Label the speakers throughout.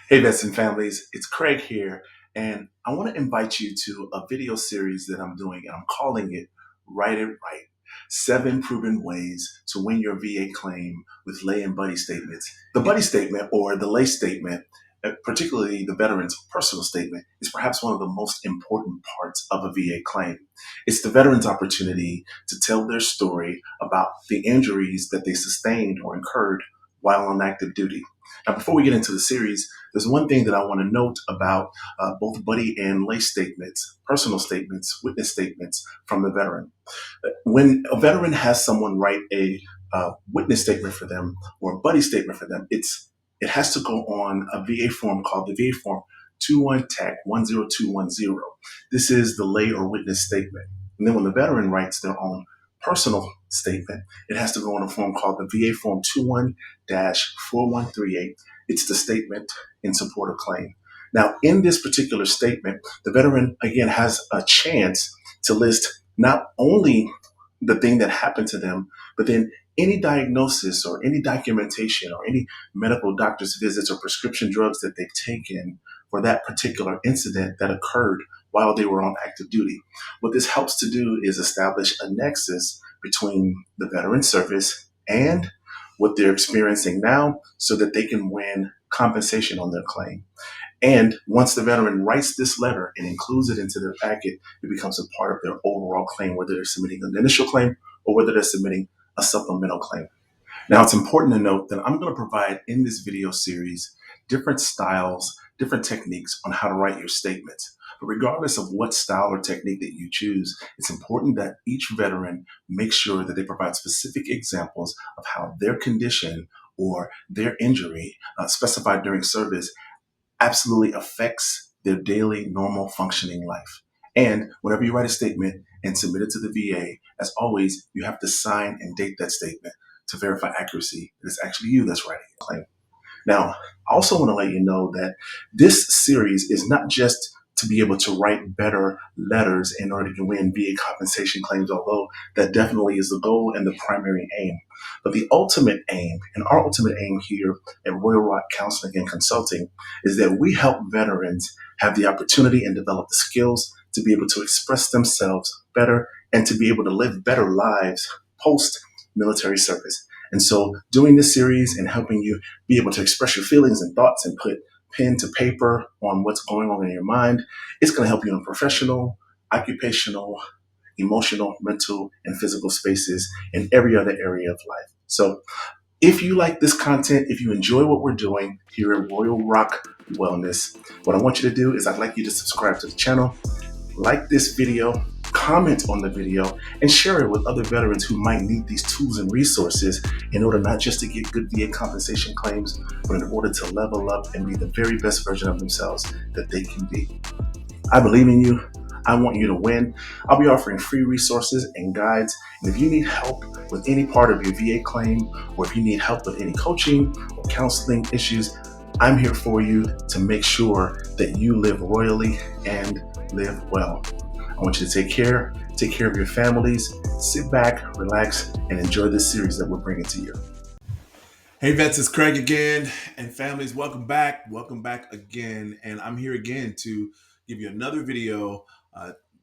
Speaker 1: Hey, vets and families, it's Craig here, and I want to invite you to a video series that I'm doing, and I'm calling it Write It Right. 7 Proven Ways to Win Your VA Claim with Lay and Buddy Statements. The Buddy Statement, or the Lay Statement, particularly the veteran's personal statement, is perhaps one of the most important parts of a VA claim. It's the veteran's opportunity to tell their story about the injuries that they sustained or incurred while on active duty. Now, before we get into the series, there's one thing that I want to note about both buddy and lay statements, personal statements, witness statements from the veteran. When a veteran has someone write a witness statement for them or a buddy statement for them, it has to go on a VA form called the VA form 21 TAC 10210. This is the lay or witness statement. And then when the veteran writes their own personal statement, it has to go on a form called the VA form 21-4138. It's the statement in support of claim. Now, in this particular statement, the veteran again has a chance to list not only the thing that happened to them, but then any diagnosis or any documentation or any medical doctor's visits or prescription drugs that they've taken for that particular incident that occurred while they were on active duty. What this helps to do is establish a nexus between the veteran service and what they're experiencing now so that they can win compensation on their claim. And once the veteran writes this letter and includes it into their packet, it becomes a part of their overall claim, whether they're submitting an initial claim or whether they're submitting a supplemental claim. Now, it's important to note that I'm going to provide in this video series different styles, different techniques on how to write your statements. But regardless of what style or technique that you choose, it's important that each veteran make sure that they provide specific examples of how their condition or their injury specified during service absolutely affects their daily normal functioning life. And whenever you write a statement and submit it to the VA, as always, you have to sign and date that statement to verify accuracy that it's actually you that's writing a claim. Now, I also want to let you know that this series is not just to be able to write better letters in order to win VA compensation claims, although that definitely is the goal and the primary aim. But the ultimate aim, and our ultimate aim here at Royal Rock Counseling and Consulting, is that we help veterans have the opportunity and develop the skills to be able to express themselves better and to be able to live better lives post military service. And so doing this series and helping you be able to express your feelings and thoughts and put pen to paper on what's going on in your mind, it's going to help you in professional, occupational, emotional, mental, and physical spaces in every other area of life. So if you like this content, if you enjoy what we're doing here at Royal Rock Wellness, what I want you to do is I'd like you to subscribe to the channel, like this video, comment on the video, and share it with other veterans who might need these tools and resources in order not just to get good VA compensation claims, but in order to level up and be the very best version of themselves that they can be. I believe in you. I want you to win. I'll be offering free resources and guides. And if you need help with any part of your VA claim, or if you need help with any coaching or counseling issues, I'm here for you to make sure that you live royally and live well. I want you to take care of your families, sit back, relax, and enjoy this series that we're bringing to you. Hey vets, it's Craig again, and families, welcome back again. And I'm here again to give you another video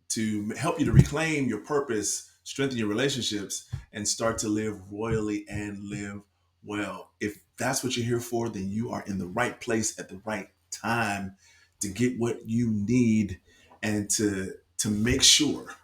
Speaker 1: to help you to reclaim your purpose, strengthen your relationships, and start to live royally and live well. If that's what you're here for, then you are in the right place at the right time to get what you need and to make sure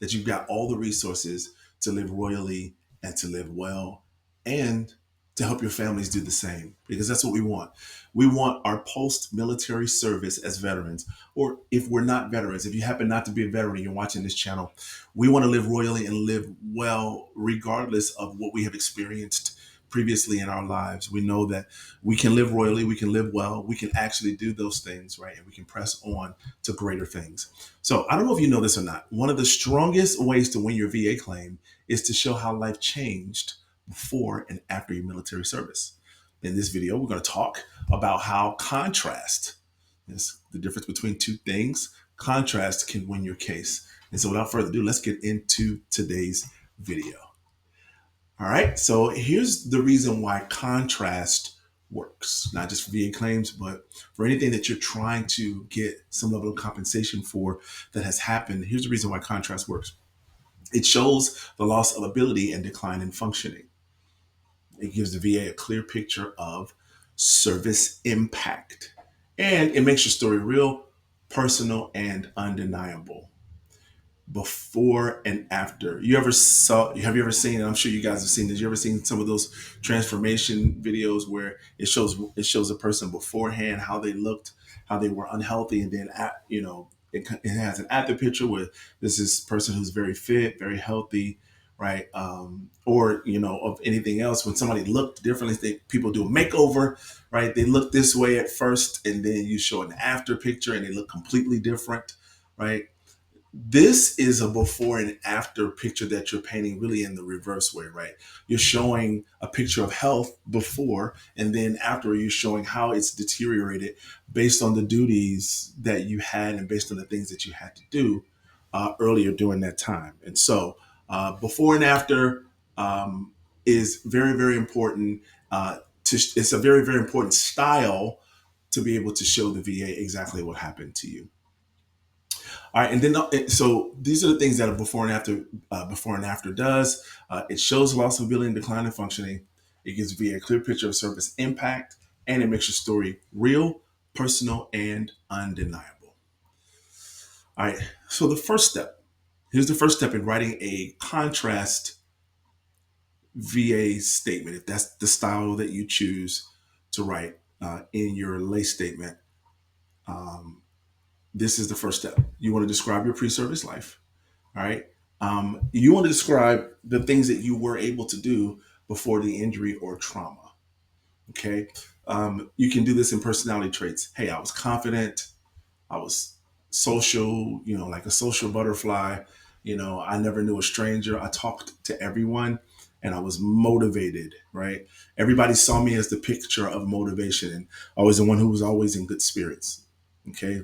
Speaker 1: that you've got all the resources to live royally and to live well and to help your families do the same, because that's what we want. We want our post-military service as veterans, or if we're not veterans, if you happen not to be a veteran and you're watching this channel, we want to live royally and live well regardless of what we have experienced previously in our lives. We know that we can live royally, we can live well, we can actually do those things, right? And we can press on to greater things. So I don't know if you know this or not. One of the strongest ways to win your VA claim is to show how life changed before and after your military service. In this video, we're going to talk about how contrast is the difference between two things. Contrast can win your case. And so without further ado, let's get into today's video. All right, so here's the reason why contrast works. claims, not just for VA claims, but for anything that you're trying to get some level of compensation for that has happened. Here's the reason why contrast works. It shows the loss of ability and decline in functioning. It gives the VA a clear picture of service impact. And it makes your story real, personal, and undeniable. Before and after. Have you ever seen, and I'm sure you guys have seen this, you ever seen some of those transformation videos where it shows a person beforehand, how they looked, how they were unhealthy, and then it has an after picture where this is person who's very fit, very healthy, right? Or of anything else. When somebody looked differently, people do a makeover, right? They look this way at first, and then you show an after picture, and they look completely different, right? This is a before and after picture that you're painting really in the reverse way, right? You're showing a picture of health before, and then after you're showing how it's deteriorated based on the duties that you had and based on the things that you had to do earlier during that time. And so before and after is very, very important. It's a very, very important style to be able to show the VA exactly what happened to you. All right, and then so these are the things that a before and after does. It shows loss of ability and decline in functioning. It gives VA a clear picture of service impact, and it makes your story real, personal, and undeniable. All right, so the first step. Here's the first step in writing a contrast VA statement, if that's the style that you choose to write in your lay statement. Um, this is the first step. You want to describe your pre-service life. All right. You want to describe the things that you were able to do before the injury or trauma. Okay. You can do this in personality traits. Hey, I was confident. I was social, like a social butterfly. I never knew a stranger. I talked to everyone and I was motivated, right? Everybody saw me as the picture of motivation, and I was the one who was always in good spirits. Okay.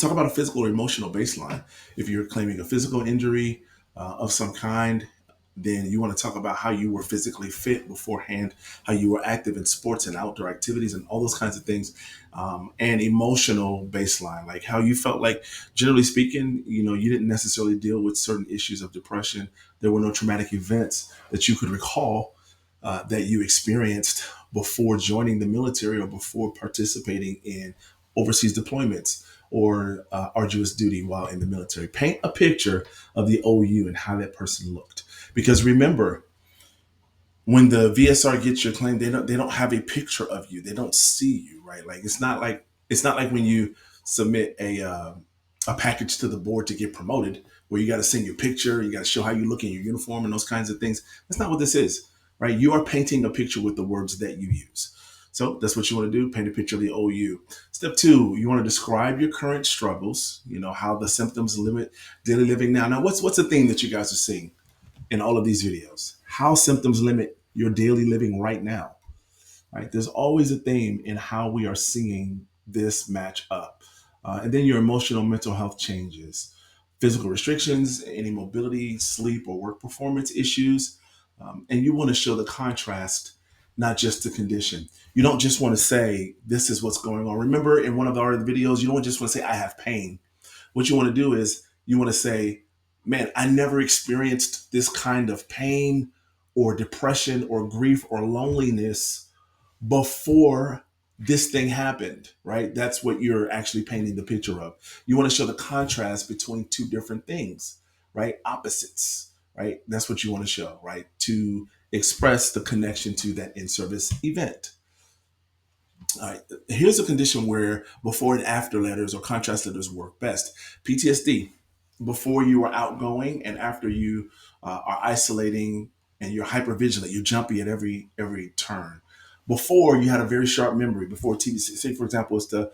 Speaker 1: Talk about a physical or emotional baseline. If you're claiming a physical injury of some kind, then you want to talk about how you were physically fit beforehand, how you were active in sports and outdoor activities and all those kinds of things. And emotional baseline, like how you felt like, generally speaking, you didn't necessarily deal with certain issues of depression. There were no traumatic events that you could recall that you experienced before joining the military or before participating in overseas deployments or arduous duty while in the military. Paint a picture of the OU and how that person looked. Because remember, when the VSR gets your claim, they don't have a picture of you. They don't see you, right? Like it's not like when you submit a package to the board to get promoted, where you got to send your picture, you got to show how you look in your uniform and those kinds of things. That's not what this is, right? You are painting a picture with the words that you use. So that's what you want to do. Paint a picture of the OU. Step two, you want to describe your current struggles. How the symptoms limit daily living now. Now, what's the thing that you guys are seeing in all of these videos? How symptoms limit your daily living right now, right? There's always a theme in how we are seeing this match up. And then your emotional mental health changes, physical restrictions, any mobility, sleep, or work performance issues. And you want to show the contrast, not just the condition. You don't just want to say, this is what's going on. Remember in one of our other videos, you don't just want to say, I have pain. What you want to do is you want to say, man, I never experienced this kind of pain or depression or grief or loneliness before this thing happened, right? That's what you're actually painting the picture of. You want to show the contrast between two different things, right? Opposites, right? That's what you want to show, right? To express the connection to that in-service event. All right. Here's a condition where before and after letters or contrast letters work best. PTSD, before you are outgoing and after you are isolating and you're hyper vigilant, you're jumpy at every turn. Before you had a very sharp memory. Before TBC, say for example, it's the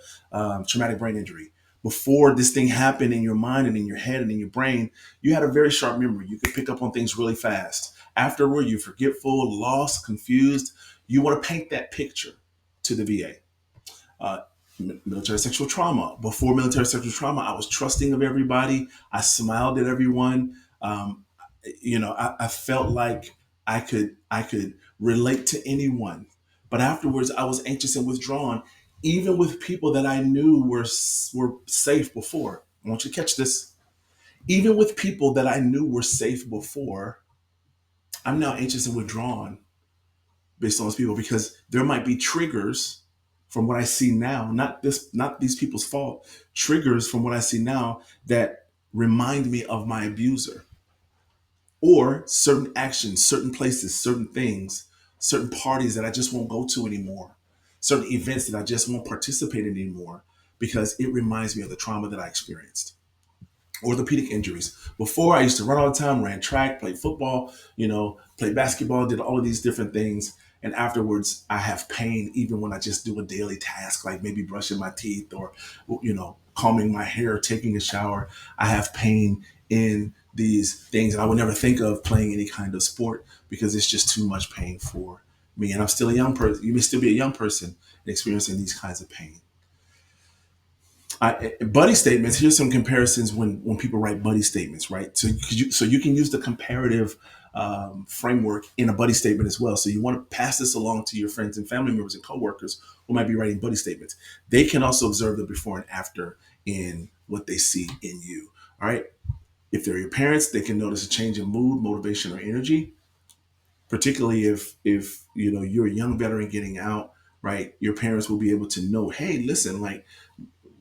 Speaker 1: traumatic brain injury. Before this thing happened in your mind and in your head and in your brain, you had a very sharp memory. You could pick up on things really fast. Afterward, you're forgetful, lost, confused. You want to paint that picture to the VA. Uh, Military sexual trauma. Before military sexual trauma, I was trusting of everybody. I smiled at everyone. I felt like I could relate to anyone. But afterwards, I was anxious and withdrawn, even with people that I knew were safe before. I want you to catch this. Even with people that I knew were safe before, I'm now anxious and withdrawn based on those people because there might be triggers from what I see now, not these people's fault, triggers from what I see now that remind me of my abuser, or certain actions, certain places, certain things, certain parties that I just won't go to anymore, certain events that I just won't participate in anymore because it reminds me of the trauma that I experienced. Orthopedic injuries. Before, I used to run all the time, ran track, played football, played basketball, did all of these different things. And afterwards, I have pain even when I just do a daily task, like maybe brushing my teeth or, combing my hair, taking a shower. I have pain in these things. And I would never think of playing any kind of sport because it's just too much pain for me. And I'm still a young person. You may still be a young person experiencing these kinds of pain. Buddy statements. Here's some comparisons when people write buddy statements, right? So you can use the comparative framework in a buddy statement as well. So you want to pass this along to your friends and family members and coworkers who might be writing buddy statements. They can also observe the before and after in what they see in you. All right. If they're your parents, they can notice a change in mood, motivation, or energy. Particularly if you're a young veteran getting out, right? Your parents will be able to know, hey, listen, like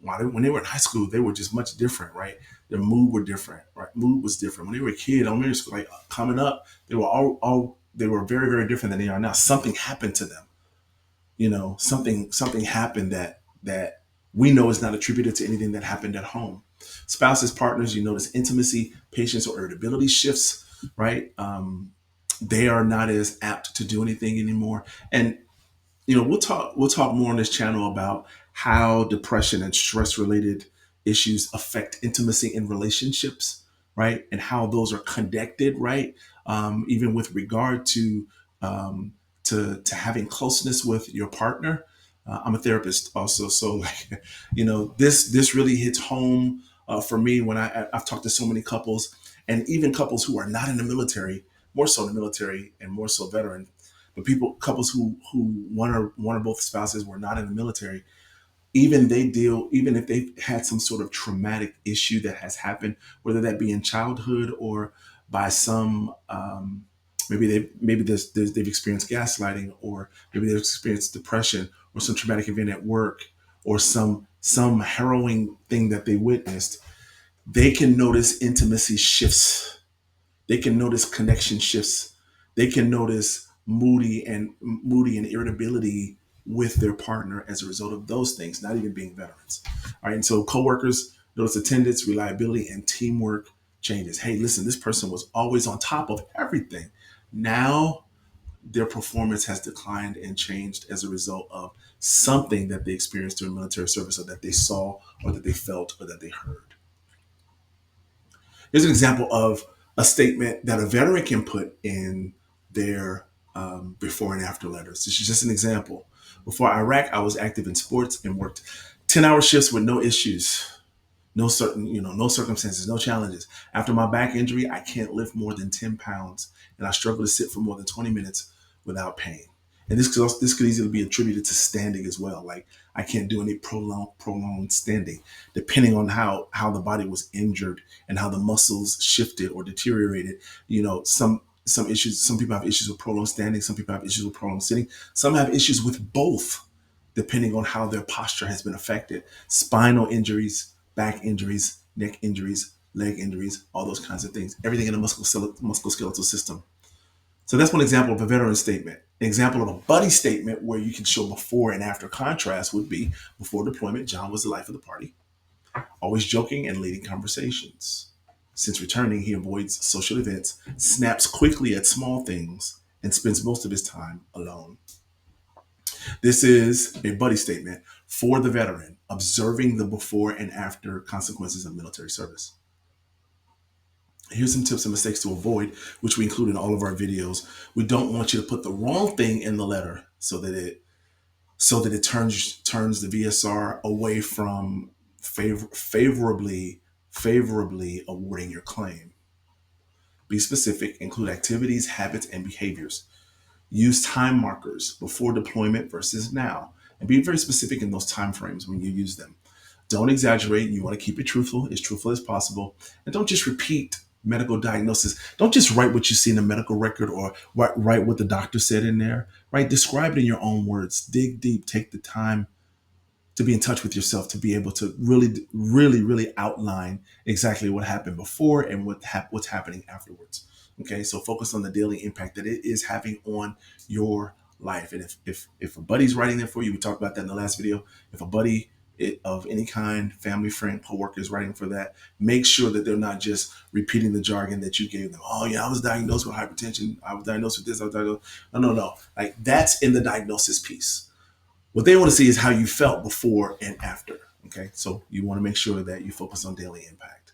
Speaker 1: when they were in high school, they were just much different, right? Their mood were different, right? Mood was different. When they were a kid, elementary school, like coming up, they were all they were very, very different than they are now. Something happened to them, something happened that we know is not attributed to anything that happened at home. Spouses, partners, you notice intimacy, patience, or irritability shifts, right? They are not as apt to do anything anymore, and we'll talk more on this channel about how depression and stress related issues affect intimacy in relationships, right? And how those are connected, right? Even with regard um, to having closeness with your partner. I'm a therapist also, so like this really hits home for me when I've talked to so many couples, and even couples who are not in the military, more so in the military and more so veteran, but couples who one or both spouses were not in the military, even if they've had some sort of traumatic issue that has happened, whether that be in childhood or by some, they've experienced gaslighting, or maybe they've experienced depression or some traumatic event at work, or some harrowing thing that they witnessed, they can notice intimacy shifts, they can notice connection shifts. They can notice moody and irritability with their partner as a result of those things, not even being veterans. All right. And so coworkers notice attendance, reliability, and teamwork changes. Hey, listen, this person was always on top of everything. Now their performance has declined and changed as a result of something that they experienced during military service, or that they saw, or that they felt, or that they heard. Here's an example of a statement that a veteran can put in their before and after letters. This is just an example. Before Iraq, I was active in sports and worked 10-hour shifts with no issues, no circumstances, no challenges. After my back injury, I can't lift more than 10 pounds, and I struggle to sit for more than 20 minutes without pain. And this could easily be attributed to standing as well. Like I can't do any prolonged standing, depending on how the body was injured and how the muscles shifted or deteriorated. Some issues. Some people have issues with prolonged standing. Some people have issues with prolonged sitting. Some have issues with both, depending on how their posture has been affected. Spinal injuries, back injuries, neck injuries, leg injuries, all those kinds of things. Everything in the musculoskeletal system. So that's one example of a veteran statement. An example of a buddy statement where you can show before and after contrast would be: before deployment, John was the life of the party, always joking and leading conversations. Since returning, he avoids social events, snaps quickly at small things, and spends most of his time alone. This is a buddy statement for the veteran, observing the before and after consequences of military service. Here's some tips and mistakes to avoid, which we include in all of our videos. We don't want you to put the wrong thing in the letter so that it turns the VSR away from favorably awarding your claim. Be specific, include activities, habits, and behaviors. Use time markers before deployment versus now, and be very specific in those time frames when you use them. Don't exaggerate. You want to keep it truthful as possible. And don't just repeat medical diagnosis. Don't just write what you see in the medical record or write what the doctor said in there, right? Describe it in your own words. Dig deep. Take the time to be in touch with yourself, to be able to really outline exactly what happened before and what's happening afterwards. Okay, so focus on the daily impact that it is having on your life. And if a buddy's writing there for you, we talked about that in the last video. If a buddy of any kind, family, friend, coworker is writing for that, make sure that they're not just repeating the jargon that you gave them. Oh yeah, I was diagnosed with hypertension. I was diagnosed with this. I was diagnosed. No. Like that's in the diagnosis piece. What they want to see is how you felt before and after. Okay, so you want to make sure that you focus on daily impact.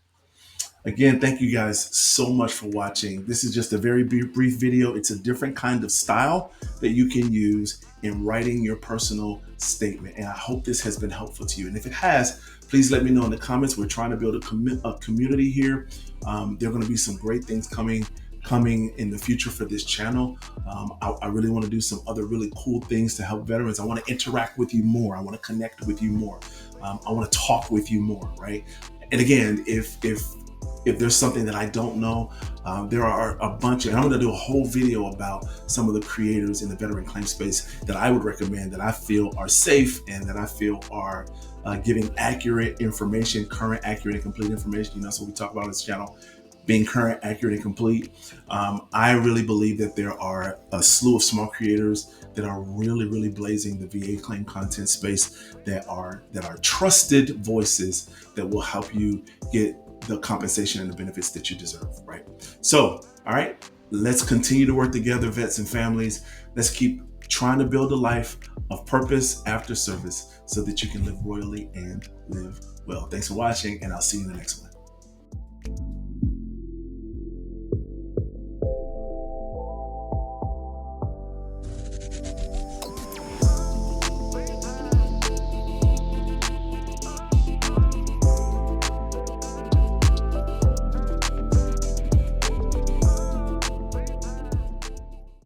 Speaker 1: Again, thank you guys so much for watching. This is just a very brief video. It's a different kind of style that you can use in writing your personal statement. And I hope this has been helpful to you. And if it has, please let me know in the comments. We're trying to build a community here. There are going to be some great things coming in the future for this channel. I really want to do some other really cool things to help veterans. I want to interact with you more. I want to connect with you more. I want to talk with you more, right? And again, if there's something that I don't know, there are a bunch and I'm going to do a whole video about some of the creators in the veteran claim space that I would recommend, that I feel are safe and that I feel are giving accurate information, current, accurate, and complete information. That's what we talk about on this channel, being current, accurate, and complete. I really believe that there are a slew of small creators that are really blazing the VA claim content space, that are trusted voices that will help you get the compensation and the benefits that you deserve, right? So, all right, let's continue to work together, vets and families. Let's keep trying to build a life of purpose after service so that you can live royally and live well. Thanks for watching, and I'll see you in the next one.